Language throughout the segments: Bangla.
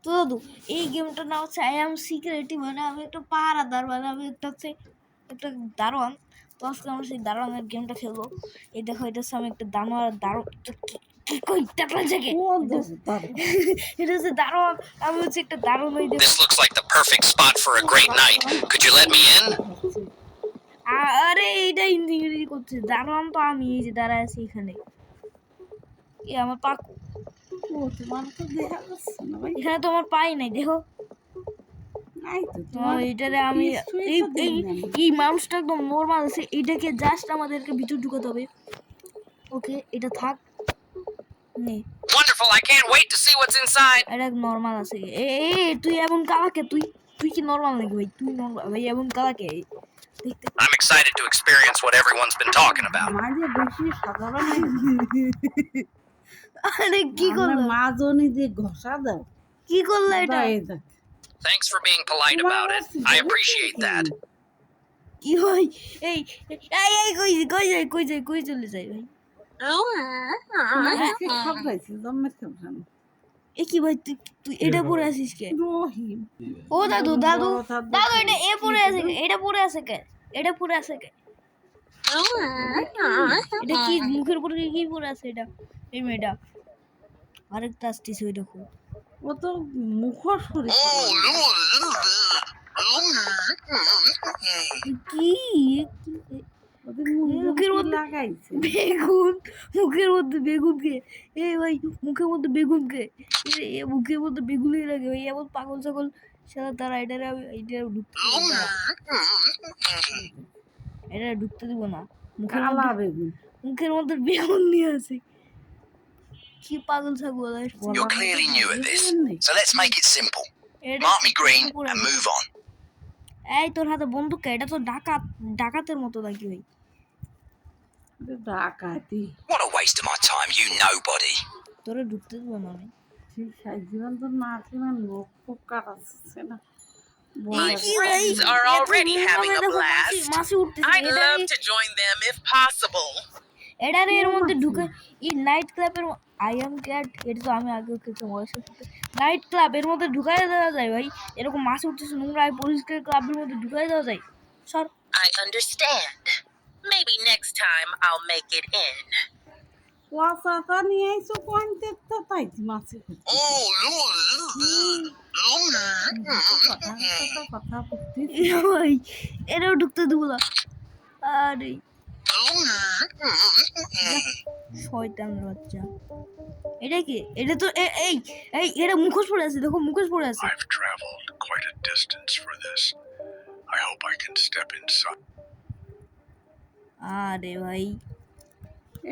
তো দাদু এই গেমটার নাম হচ্ছে আই এম সিক্রেটিভ, মানে আমি একটা পাহারাদার, মানে আমি একটা হচ্ছে একটা দারোয়ান। তো আজকে আমরা সেই দারোয়ানের গেমটা খেলবো। এই দেখো এটা হচ্ছে আমি একটা দারোয়ান কি কই টাকলা জায়গা এটা হচ্ছে দারোয়ান, আমি হচ্ছে একটা দারোয়ান। ওই দেখো This looks like the perfect spot for a great night. Could you let me in? আরে এইটা ইংরেজি করছে, দারোয়ান তো আমি, এই যে দাঁড়ায় আছি এখানে। এ আমার পা এখানে তো আমার পাই নাই, দেখো এটারে আমি এই মানুষটা একদম নর্মাল আছে, এটাকে জাস্ট আমাদেরকে ভিতর ঢুকাতে হবে। ওকে এটা থাক নে, Wonderful, I can't wait to see what's inside. এটা নর্মাল আছে। তুই এমন কালাকে, তুই কি নর্মাল নাকি ভাই? তুই নর্মাল ভাই, এমন কালাকে দেখতে। I'm excited to experience what everyone's been talking about. আরে কি করলো মাজনি দিয়ে ঘষা দাও, কি করলো এটা? Thanks for being polite about it. I appreciate that. কি ভাই এই এই কই চলে যাই ভাই? এ কি ভাই, তুই এটা পরে আছিস কে? ও দাদু এটা এ পরে আছে কে? এটা পরে আছে কে? এটা কি মুখের উপরে কি পরে আছে এটা? এই মেয়েটা আরেকটা আসতেছে, ওই দেখো ও তো মুখোশ করে কি মুখের মধ্যে লাগাইছে বেগুন, মুখের মধ্যে বেগুন কে? এ ভাই মুখের মধ্যে বেগুন কে? এ মুখের মধ্যে বেগুনই লাগে ভাই, এমন পাগল ছাগল সারা তারা এটা ঢুকতে দিব না। মুখের মধ্যে বেগুন নিয়ে আছে, কি পাগল ছাগল। You're clearly new at this, so let's make it simple. Mark me green and move on. এই তোর হাতে বন্দুক কে? এটা তো ডাকাতের মতো নাকি ভাই? ডাকাতি, What a waste of my time, you nobody. তোরে ঢুকতে দিব না আমি। জীবন তো না কিনা লোক খুব কাটাচ্ছে না। My friends are already having a blast. I'd love to join them if possible. এটারে এর মধ্যে ঢুকে এই নাইট ক্লাবের আই এম ক্যাট, এটা তো আমি আগেও খেলছি বয়সের সাথে। নাইট ক্লাব এর মধ্যে ঢুকাই দেওয়া যায় ভাই? এরকম মাছ উঠতেছে নোংরা, পরিষ্কার ক্লাবের মধ্যে ঢুকাই দেওয়া যায়? সর। I understand. Maybe next time I'll make it in. ওয়াসাটা নিয়ে আইছো পয়েন্টে তো তাই মাছে কথা বলতে ভাই এটাও ঢুকতে দেবো না। আরে শয়তানের বাচ্চা, এটা কি? এটা তো এই এটা মুখোশ পড়ে আছে, দেখো মুখোশ পড়ে আছে। I've traveled quite a distance for this. I hope I can step inside. আরে ভাই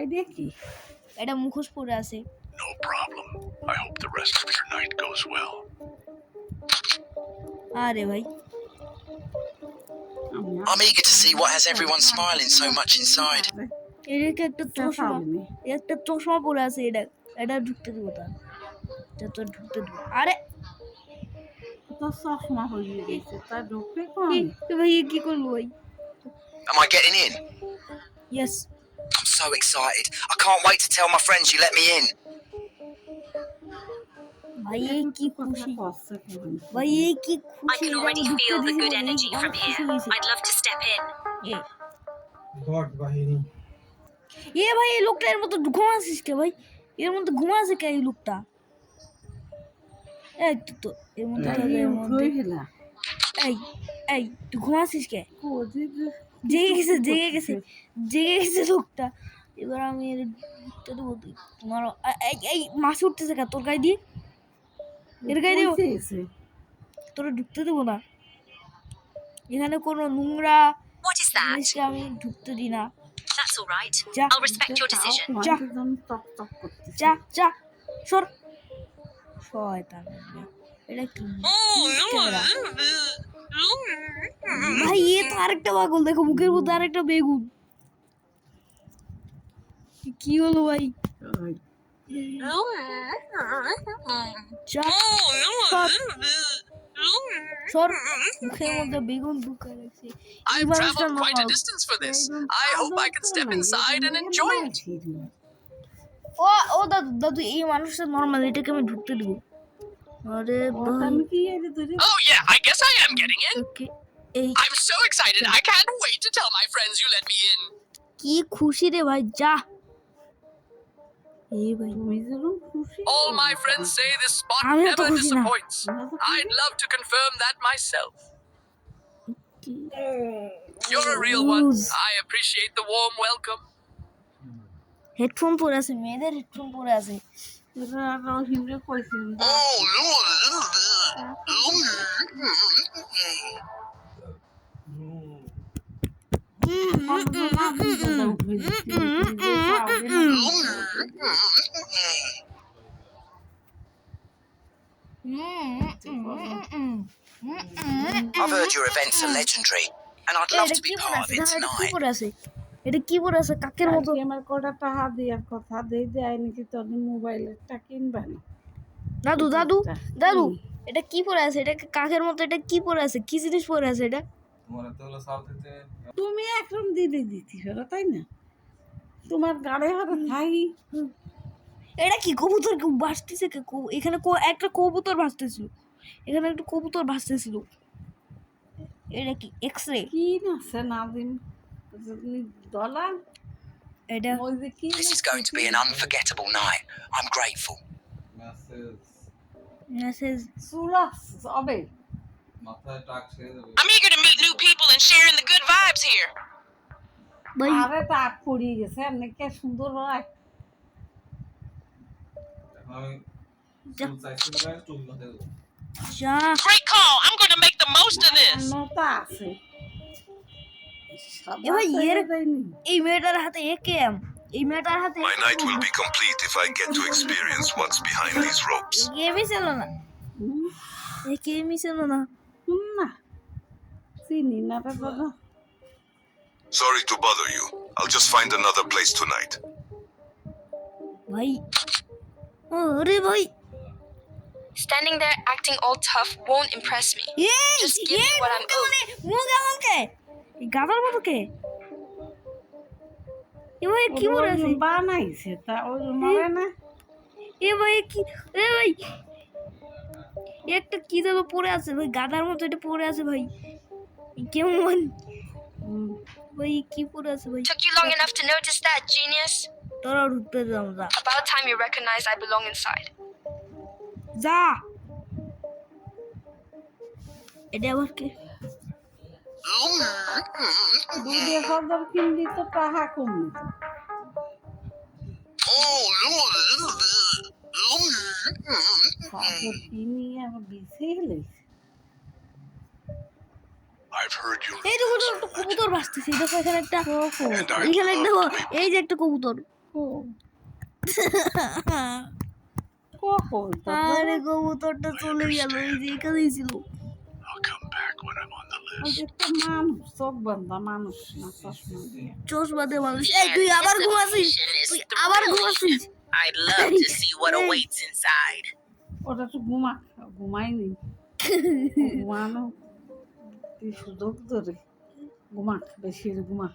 এটা কি? এটা মুখোশ পড়ে আছে। No problem. I hope the rest of your night goes well. আরে ভাই I'm eager to see what has everyone smiling so much inside. এটাকে একটা চশমা পরে আছে, এটা ঢুকতে দেবো তা তো ঢুকতে দেবো। আরে তো চশমা হয়ে গেছে, তা ঢুকে ভাই কি করবো ভাই? Am I getting in? Yes. I'm so excited. I can't wait to tell my friends you let me in. ভাই কি খুশি, ভাই কি I খুশি। can already feel the good energy from here. I'd love to step in. ভাই এই লোকটা এর মধ্যে ঘুমাচ্ছিস কে ভাই? এর মধ্যে ঘুমাচ্ছে কে এই লোকটা? এই তো এর মধ্যে এই তুই ঘুমাচ্ছিস কে? জেগে গেছে লোকটা। এবার আমি ঢুকতে দেবো, তোমার এই মাছ উঠতেছে কে তোর গায়ে দিয়ে? এর গায়ে দেবো, তোরা ঢুকতে দেবো না। এখানে কোনো নোংরা জিনিসকে আমি ঢুকতে দিই না। That's all right. যা I'll respect your decision. যা সর শয়তান। এটা কি ভাই? এ তো আরেকটা পাগল, দেখো মুখের মধ্যে আরেকটা বেগুন। কি হলো ভাই? সর, মুখের মধ্যে বেগুন ঢুকে রাখছে। I've traveled quite a distance for this. I hope I can step inside and enjoy it. ও দাদু এই মানুষটা নর্মাল, এটাকে আমি ঢুকতে দেবো। আরে ওটা ভাই আমি কি এই যে ধরে Oh, yeah, I guess I am getting in. ওকে এই I'm so excited. I can't wait to tell my friends you let me in. কি খুশি রে ভাই যা এই ভাই তুমি যেরকম খুশি All my friends say this spot I'm not never talking now. disappoints. I'd love to confirm that myself. You're a real one. I appreciate the warm welcome. Headphone পরে আছে মেয়েদের হেডফোন পরে আছে এরা রহিমরে কইছিলাম Oh, I've heard your events are legendary, and I'd love এটা to কি be পরে part of আছে it দাঁড়া, এটা কি tonight. পরে আছে এটা কি পরে আছে কাকের মতো আমার কটা টাকা দেওয়ার কথা দেয় নাকি তোর মোবাইলটা কিনবে না দাদু দাদু দাদু এটা কি পরে আছে এটা কাকের মতো এটা কি পরে আছে কি জিনিস পরে আছে এটা তুমি একদম দিদি দিতি ফেরো তাই না তোমার গাড়ি হাতে থাই এটা কি কবুতর ভাসতেছে এখানে একটা কবুতর ভাসতেছিল এখানে একটা কবুতর ভাসতেছিল এটা কি এক্সরে কি না সে নাদিম ডলার এটা ওই যে কি This is going to be an unforgettable night. I'm grateful. Message সুলাস হবে I'm eager to meet new people and share in the good vibes here. ভাই আরে টাক পড়িয়ে গেছে এমনি কে সুন্দর হয় যা Great call. I'm going to make the most of this. নটা আছে এবার এর দেয়নি এই মেয়েটার হাতে একেএম এই মেয়েটার হাতে My night will be complete if I get to experience what's behind these ropes. গেমই ছিল না এই গেমই ছিল না না চিনি না রে দাদা Sorry to bother you. I'll just find another place tonight. ভাই আরে ভাই Standing there acting all tough won't impress me. এই Just give me what I'm owed. মুখ এমন কে এই গাদার মতো কে এ ভাই কি পরে আছে বানাইছে তা ওই মারে না এ ভাই কি এ ভাই এ একটা কি যেন পরে আছে ভাই গাদার মতো এটা পরে আছে ভাই কেমন ভাই কি পরে আছে ভাই Took you long enough to notice that, genius? তোরা ঢুকতে দাও যা About time you recognize I belong inside. যা এটা আবার কে দুই হাজার কিনলি তো টাকা কম নিত কিনি আমার বেশি হেলেছে I've heard your এই দেখো তো একটা কবুতর ভাসতেছে এই দেখো এখানে একটা and I'd এখানে একটা love to be এই যে একটা কবুতর কখন আরে কবুতরটা চলে গেল এই যে এখানেই ছিল I'll come back when I'm on the list. একটা মানুষ চোখ বান্ধা মানুষ না চশমা দিয়ে চশমা দিয়ে মানুষ এই তুই আবার ঘুমাছিস তুই আবার ঘুমাছিস I'd love to see what awaits inside. ওটা তো ঘুমাইনি ঘুমানো তুই সুযোগ ধরে ঘুমা বেশি ঘুমা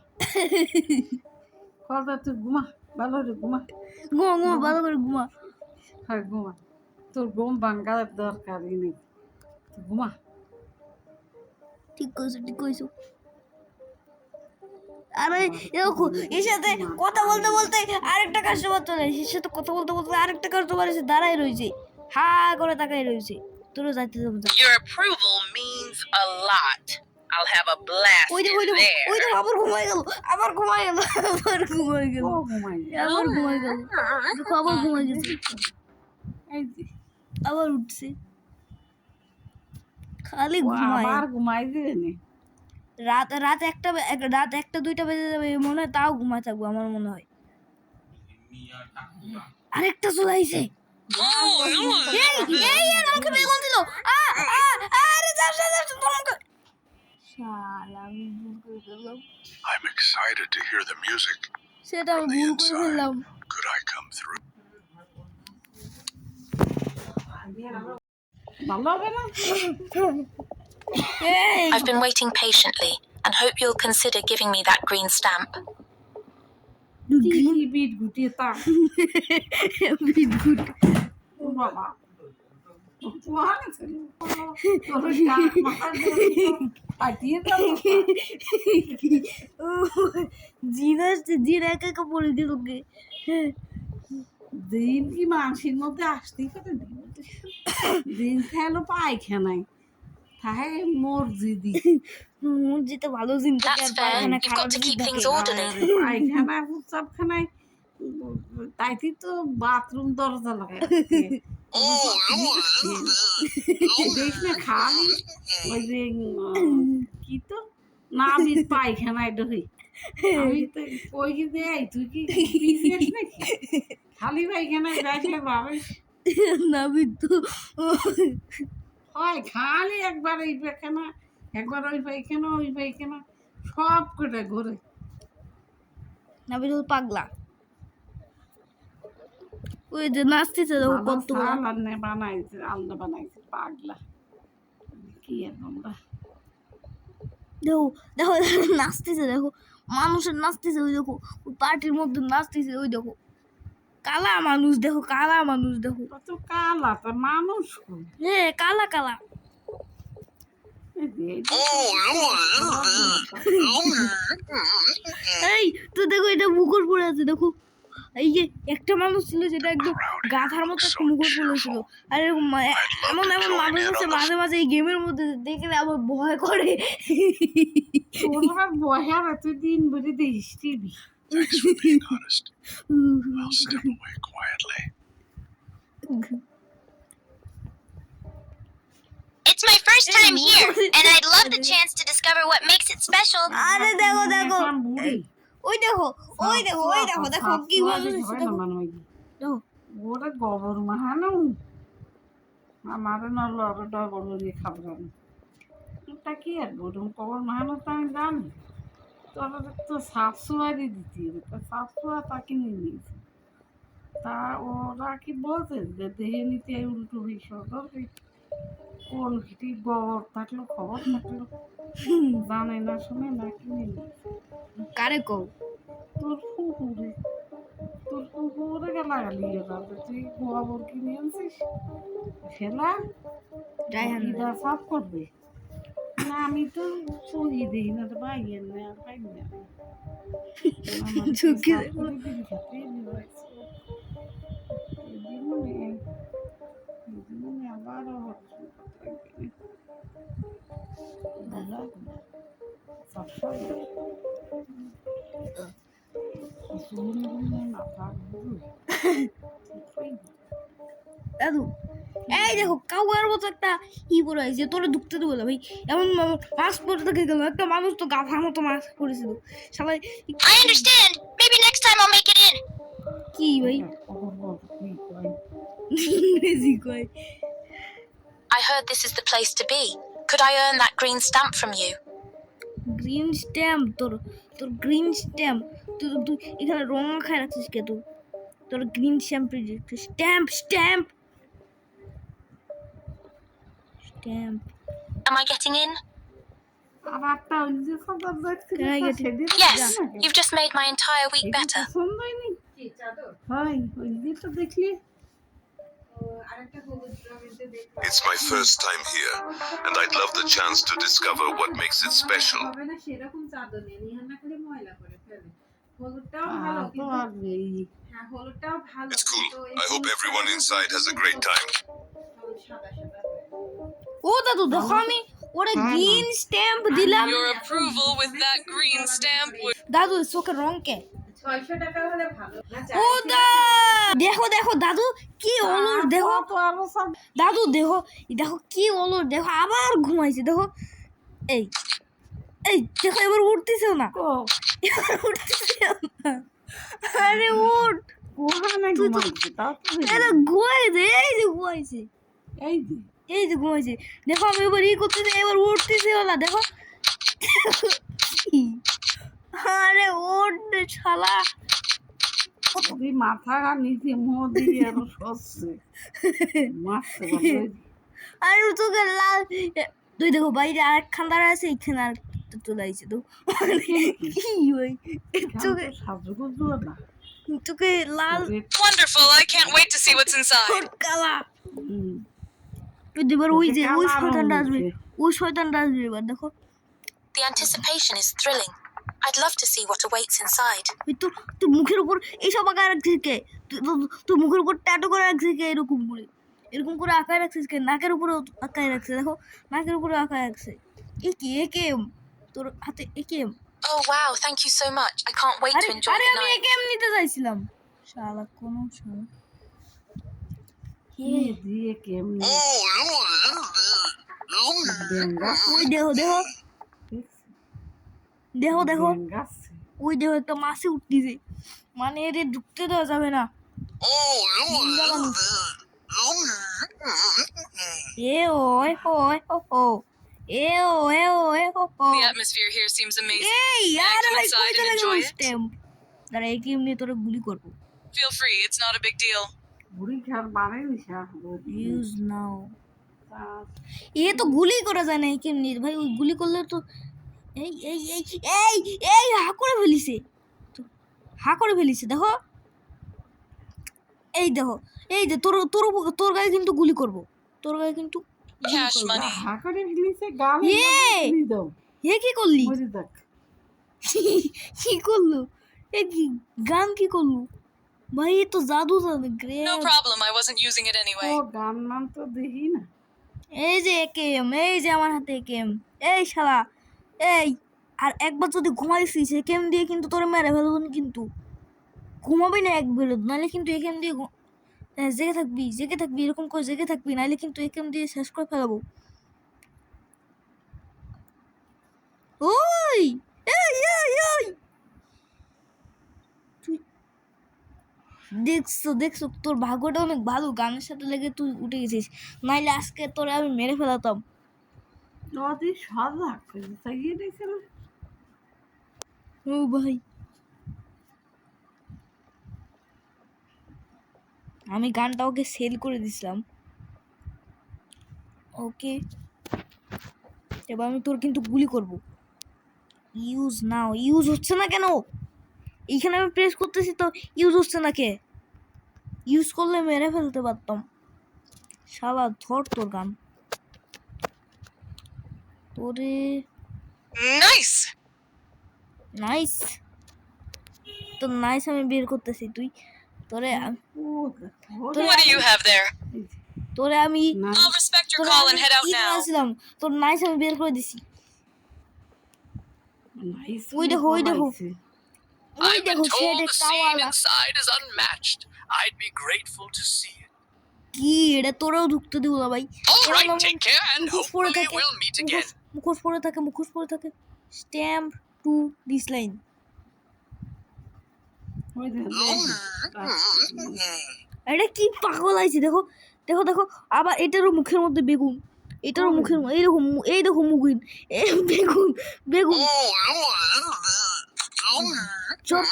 কথা তুই ঘুমা ভালো রে ঘুমা ঘুমা ঘুমা ভালো করে ঘুমা হ্যাঁ ঘুমা তোর ঘুম ভাঙ্গার দরকারই নেই তুই ঘুমা ঠিক কইছো ঠিক কইছো আরে দেখো এর সাথে কথা বলতে বলতে আরেকটা কাস্টমার চলে এসে এর সাথে কথা বলতে বলতে আরেকটা কাস্টমার এসে দাঁড়ায় রয়েছে হা করে তাকায় রয়েছে তোরও যাইতে যাবো যা Your approval means a lot. I'll have a blast ওই in দেখো there. ওই দেখো আবার ঘুমাই গেল আবার ঘুমাই গেল আবার ঘুমাই গেল ও ঘুমাই আবার ঘুমাই গেল দেখো আবার ঘুমাই গেছে এই যে আবার উঠছে খালি ও ঘুমায় আবার ঘুমাই দিবে নি রাত একটা দুইটা বেজে যাবে মনে হয় তাও ঘুমায় থাকবো আমার মনে হয় আরেকটা চলে আইছে এই এর মুখে বেগুন দিল আরে যাস তোর মুখে শালা আমি ভুল করে ফেললাম I'm excited to hear the music. সেটা আমি ভুল করে ফেললাম Could I come through? ভালো হবে না এই I've been waiting patiently and hope you'll consider giving me that green stamp. কি বিট গুটিয়ে তা বিট গুড ও বাবা কোয়ানে ছিল তোর কাক মাথা দিয়ে পাঠিয়ে দাও জিন আসছে, জিন একা একা পড়ে দিল ওকে। দিন কি মানুষের মধ্যে আসতেই পারে দিন খেলো পায়খানায় তাহে মসজিদি মসজিদে ভালো জিন থাকে আর That's fair. পায়খানা You've খারাপ got to জিন keep থাকে। things orderly. পায়খানা সবখানায় তাইতে তো বাথরুম দরজা লাগায় দেখ না খালি ওই যে কি তো নাবির পায়খানায় ঢুকি আমি তো ওই কি দেয় তুই কি পিছিস নাকি খালি পায়খানায় দেখলে ভাবিস নাবি তো হয় খালি একবার এই পায়খানা একবার ওই পায়খানা সব করে ঘুরে নাবি তো পাগলা। ওই যে নাচতেছে দেখো কত বানাইছে আলাদা বানাইছে পাগলা কি আমরা দেখো দেখো নাচতেছে, দেখো মানুষের নাচতেছে, ওই দেখো ওই পার্টির মধ্যে নাচতেছে, ওই দেখো কালা মানুষ, দেখো কালা মানুষ, দেখো কত কালা তা মানুষ কই? হ্যাঁ কালা কালা। এই যে এই তো দেখো এটা মুখোশ পরে আছে, দেখো এই যে একটা মানুষ ছিল যেটা একদম গাধার মতো একটা মুখোশ পরেছিল। আর এরকম এমন এমন মানুষ আছে মাঝে মাঝে এই গেমের মধ্যে দেখলে আবার ভয় করে। তোর আবার বহার এতদিন বলে this TV Thanks for being honest. I'll step away quietly. It's my first time here, and I'd love the chance to discover what makes it special. আরে দেখো দেখো বুড়ি ওই দেখো ওই দেখো ওই দেখো দেখো কি মানুষ আছে, দেখো দেখো ওরে গোবর মাহানো আমার নলর ডবল দিয়ে খাবার এটা কি আর গরম কবর মাহানো তো আমি জানি তোরা তো শাশুয়ারি দিতি তা শাশুয়া তাকে নিয়ে নিয়েছে তা ওরা কি বলছে যে দেহে নিতে উল্টো বিষয় কোন কি গোবর থাকলো খবর থাকলো জানে না শুনে না কিনে নিয়েছে কারে কও তোর পুকুরে গালাগালি যাবে তুই গোবর কিনে আনছিস খেলা যাই হান দিদা সাফ করবে না আমি তো সহি দিই না তো ভাই না আর ভাই না ঝুঁকি আবার দাদু এই দেখো কাউয়ার মতো একটা ই পরে আছে তোরা ঢুকতে দেবো না ভাই, এমন মাস্ক পরে থেকে গেল একটা মানুষ তো গাধার মতো মাস্ক পরেছিল সবাই। I understand. Maybe next time I'll make it in. কি ভাই ইংরেজি কয়। I heard this is the place to be. Could I earn that green stamp from you? Green stamp, তোর তোর গ্রিন স্ট্যাম্প, তুই তুই এখানে রং মাখায় রাখছিস কে তোর তোর green stamp stamp stamp stamp. Am I getting in? আর একটা ওই যে খবর দেখছি Can I get it? Yes. You've just made my entire week better. সুন্দর নি হয় ওই যে তো দেখলি It's my first time here, and I'd love the chance to discover what makes it special. সেরকম চাদর নেই নিহান না খালি ময়লা করে ফেলে হলুদটাও আর ভালো তো কিন্তু আগেই হ্যাঁ হলুদটাও ভালো It's cool. কিন্তু I hope everyone inside has a great time. সাদা সাদা ও দাদু দেখো আমি ওরে গ্রিন স্ট্যাম্প দিলাম। Your approval with that green stamp would দাদু চোখের রং কে 600 টাকা হলে ভালো না ও দা দেখো দেখো দাদু কি অলস দেখো তো আরো সব দাদু দেখো দেখো কি অলস দেখো আবার ঘুমাইছে দেখো এই এই দেখো এবার উঠতেছেও না ও এবার উঠতেছেও না। আরে উঠ কোহানে ঘুমাইছে তা তো আরে ঘুমাইছে এই যে ঘুমাইছে এই যে এই যে ঘুমাইছে দেখো আমি এবার ই করতেছি এবার উঠতেছেও না দেখো। আরে ওঠ শালা ওই মাথা নিচে মোহ দিয়ে আরো সরছে মারছে বলে আর তোকে লাল তুই দেখো বাইরে আরেকখান দাঁড়া আছে এইখানে আর চলে আইছে তো কি ওই তোকে সাজুগুজু না তোকে লাল Wonderful. I can't wait to see what's inside. কালা এবার ওই যে ওই কেমন শয়তানটা আসবে, হয়েছে? ওই শয়তানটা আসবে এবার দেখো। The anticipation is thrilling. I'd love to see what awaits inside. ওই তোর মুখের উপর এইসব আঁকায় রাখছিস কে? তোর মুখের উপর ট্যাটু করে রাখছিস কে? এরকম করে আঁকায় রাখছিস কে? নাকের উপরে আঁকায় রাখছে দেখো, নাকের উপরে আঁকায় রাখছে। একেএম তোর হাতে AKM. Oh wow, thank you so much. I can't wait to enjoy আরে the আমি night. একেএম নিতে চাইছিলাম, শালা কোনো শালা। কি দিয়ে কেমনি ডেঙ্গা ওই দেখো দেখো দেখো দেখো ডেঙ্গাচ্ছে। ওই দেখো একটা মাছি উঠতেছে, মানে এর ঢুকতে দেওয়া যাবে না। এ ওই ওই ও ও এ ওই ওই ও ও The atmosphere here seems amazing. এই Can I আরে come ভাই inside কই and চলে enjoy গেল it? স্টেম? দাঁড়া একেএম নিয়ে তোরে গুলি করবো। Feel free, it's not a big deal. বুড়ি খার বাড়াইনি ইউজ নাও। এ তো গুলি করা যায় না একেএম নিয়ে ভাই, ওই গুলি করলে তো এই এই এই এই এই হা করে ফেলিছে, হা করে ফেলিছে দেখো। এই দেখো এই যে তোর তোর তোর গায়ে কিন্তু গুলি করবো, তোর গায়ে কিন্তু গুলি Cash করবো। money. হাঁকারে ফেলিছে গাল দাও এ কি করলি? মরে যাক। কি করলো? এ কি গান কি করলো ভাই? এ তো জাদু জানে grey. No problem, I wasn't using it anyway. ও গান মান তো দেখি না। এই যে একেএম, এই যে আমার হাতে একেএম। এই শালা এই, আর একবার যদি ঘুমাইছিস একেএম দিয়ে কিন্তু তোরে মেরে ফেলবো না, কিন্তু ঘুমাবি না এক বেরোদ, নাহলে কিন্তু একেএম দিয়ে জেগে থাকবি এরকম করে জেগে থাকবি, নাহলে কিন্তু একেএম দিয়ে শেষ করে ফেলাবো। ওই এই এই এই তুই দেখছো তোর ভাগ্যটা অনেক ভালো, গানের সাথে লেগে তুই উঠে গেছিস, নাইলে আজকে তোরে আমি মেরে ফেলাতাম। নদী সাদা করে তাইয়ে দিছে না। ও ভাই আমি গানটা ওকে সেল করে দিছিলাম। ওকে এবার আমি তোর কিন্তু গুলি করব। ইউজ নাও, ইউজ হচ্ছে না কেন? এইখানে আমি প্রেস করতেছি তো ইউজ হচ্ছে না কে? ইউজ করলে মেরে ফেলতে পারতাম। শালা ধর তোর গান তোরে। Nice! নাইস, তোর নাইস আমি বের করতেছি, তুই তোরে ও What do you have there? তোরে আমি না I'll respect your call and head out now. ছিলাম, তোর নাইস আমি বের করে দিছি। নাইস ওই দেখো ওই দেখো ওই I've দেখো been say told the scene টাওয়ালা। inside is unmatched. I'd be grateful to see it. কি এটা তোরাও ঢুকতে দিব না ভাই। All এবার right, আমার take care, and মুখোশ পরে hopefully থাকে, we'll meet again. মুখোশ পরে থাকে স্ট্যাম্প টু দিস লাইন। ওই দেখো এটা কি পাগল আছে দেখো দেখো দেখো, আবার এটারও মুখের মধ্যে বেগুন, এটারও মুখের মধ্যে এইরকম, এই দেখো মুগুন বেগুন বেগুন। সর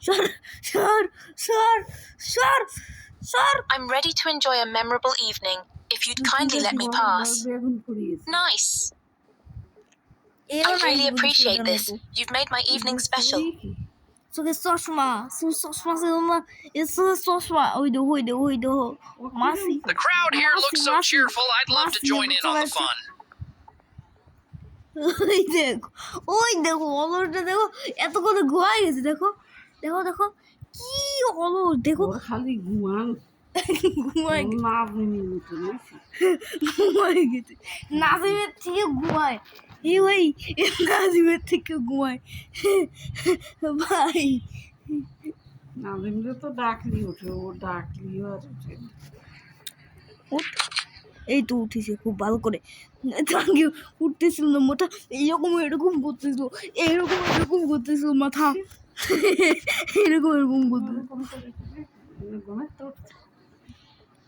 সর সর সর সর সর। I'm ready to enjoy a memorable evening. If you'd kindly let me pass. বেগুন পুড়িয়েছে। Nice. I really appreciate this. You've made my evening special. চোখে চশমা চশমা ছিল না, এ চোখে চশমা। ওই দেখো মাসি। The crowd here looks so Massey, cheerful, I'd love to Massey, join in on the Massey. fun. ওই দেখো অলরটা দেখো, এত করে ঘুমাই গেছে দেখো দেখো দেখো কি অলর দেখো। ওর খালি ঘুমান ঘুমাই না বিনি মতো নাকি ঘুমাই গেছে, নাজিমের থেকে ঘুমায় এই ভাই, নাজিমের থেকে ঘুমায় ভাই। নাজিমরে তো ডাকলি ওঠে, ও ডাকলিও আর ওঠে না। এই তো উঠেছে খুব ভালো করে, তাকে উঠতেছিল না মাথা এরকম করতেছিল, এরকম করতেছিল মাথা এরকম করতেছিল। ঘুমের তো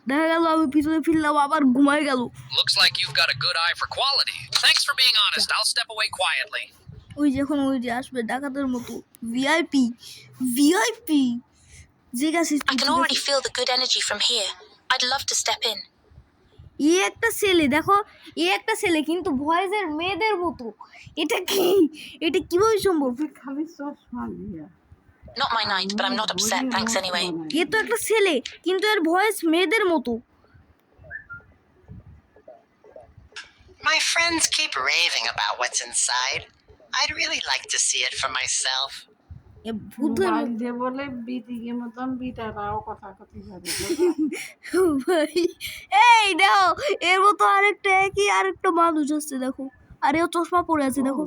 দেখা গেল আমি পিছনে ফিরলাম আবার ঘুমাই গেল। Looks like you've got a good eye for quality. Thanks for being honest. I'll step away quietly. ওই যখন ওই যে আসবে ডাকাতের মতো VIP যে গেছিস I can already feel the good energy from here. I'd love to step in. একটা ছেলে দেখো, একটা ছেলে কিন্তু ভয়েসের মেয়েদের মতো। এটা কিভাবে সম্ভব? খালি চশমা দিয়া Not my night, but I'm not upset. Thanks anyway. এ তো একটা ছেলে কিন্তু এর ভয়েস মেয়েদের মতো। My friends keep raving about what's inside. I'd really like to see it for myself. এ ভূতের মোবাইল দিয়ে বলে বিটিকে মতন বিটারাও কথা কথি করে ভাই এই দেখো এর মতো আরেকটা মানুষ আসছে দেখো আর এও চশমা পরে আছে দেখো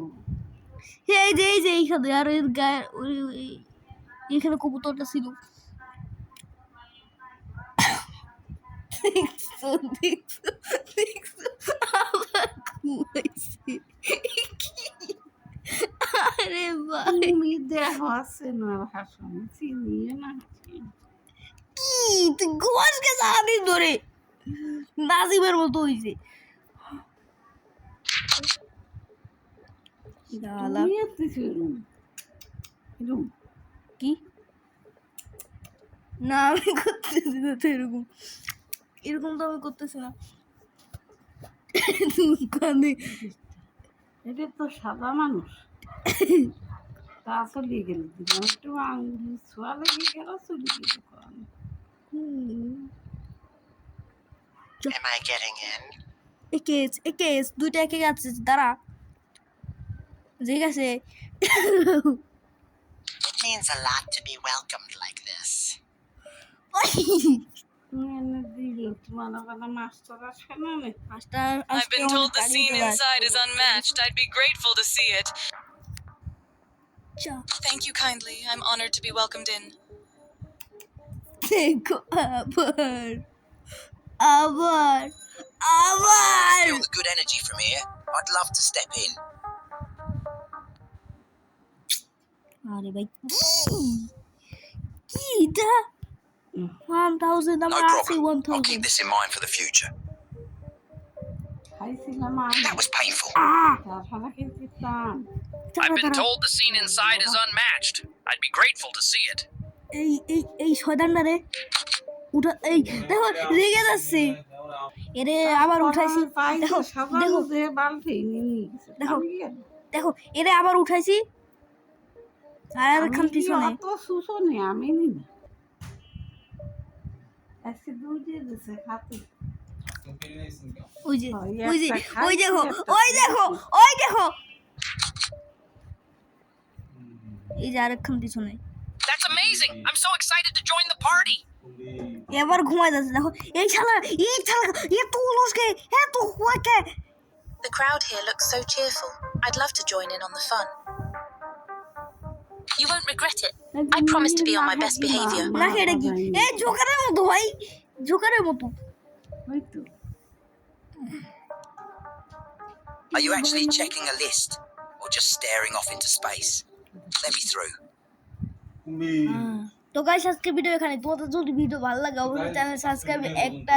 এই যে এইখানে আর এর গায়ে এখানে কবুতরটা ছিল দেখছো আবার ঘুমাইছে আরে ভাই তুমি দেখো আছে না হাসন চিনিয়ে না কি তুই ঘুমাস কে সারাদিন ধরে নাজিমের মতো হইছে তুমি এতেছো এরকম কি না আমি করতেছি না তো এরকম তো আমি করতেছি না তুমি কানে এটা তো সাদা মানুষ তা চলে গেল দিলাম একটু আঙুলি ছোঁয়া লেগে গেল চলে গেল Am I getting in? একেস দুইটা একে আছে দাঁড়া ঠিক আছে It means a lot to be welcomed like this. তুমি এনে দিল তোমার কথা মাস্টার আসে না রে master I've been told the scene inside is unmatched. I'd be grateful to see it. Thank you kindly. I'm honored to be welcomed in. দেখো আবার Feel the good energy from here. I'd love to step in. আরে ভাই কি এটা 1000 No আমার আছে problem. I'll 1000 keep this in mind for the future. খাইছিলাম আমি That was painful. তারপরে খেয়েছিলাম I've been told the scene inside is unmatched. I'd be grateful to see it. এই শয়তানটা রে উঠা এই দেখো রেগে যাচ্ছে এরে আবার উঠাইছি দেখো দেখো বালতি দেখো দেখো এরে আবার উঠাইছি আর খান পিছনে অত সুসো নেই আমি নি না আজকে দুধ দিয়ে দিছে খাতে ওই যে ওই দেখো এই যে আরেকখান পিছনে That's amazing. I'm so excited to join the party. এবার ঘুমাই যাচ্ছে দেখো এই শালা এত অলসকে এত হুয়াকে The crowd here looks so cheerful. I'd love to join in on the fun. You won't regret it. I promise to be on my best behavior. না এটা কি এই জোকারের মতো ভাই জোকারের মতো ওই তো Are you actually checking a list or just staring off into space? Let me through. তো গাইস আজকে ভিডিও এখানে তোমাদের যদি ভিডিও ভালো লাগে অবশ্যই চ্যানেল সাবস্ক্রাইব একটা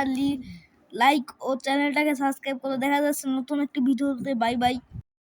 লাইক ও চ্যানেলটাকে সাবস্ক্রাইব করে দেখা যাচ্ছে নতুন একটি ভিডিওতে বাই বাই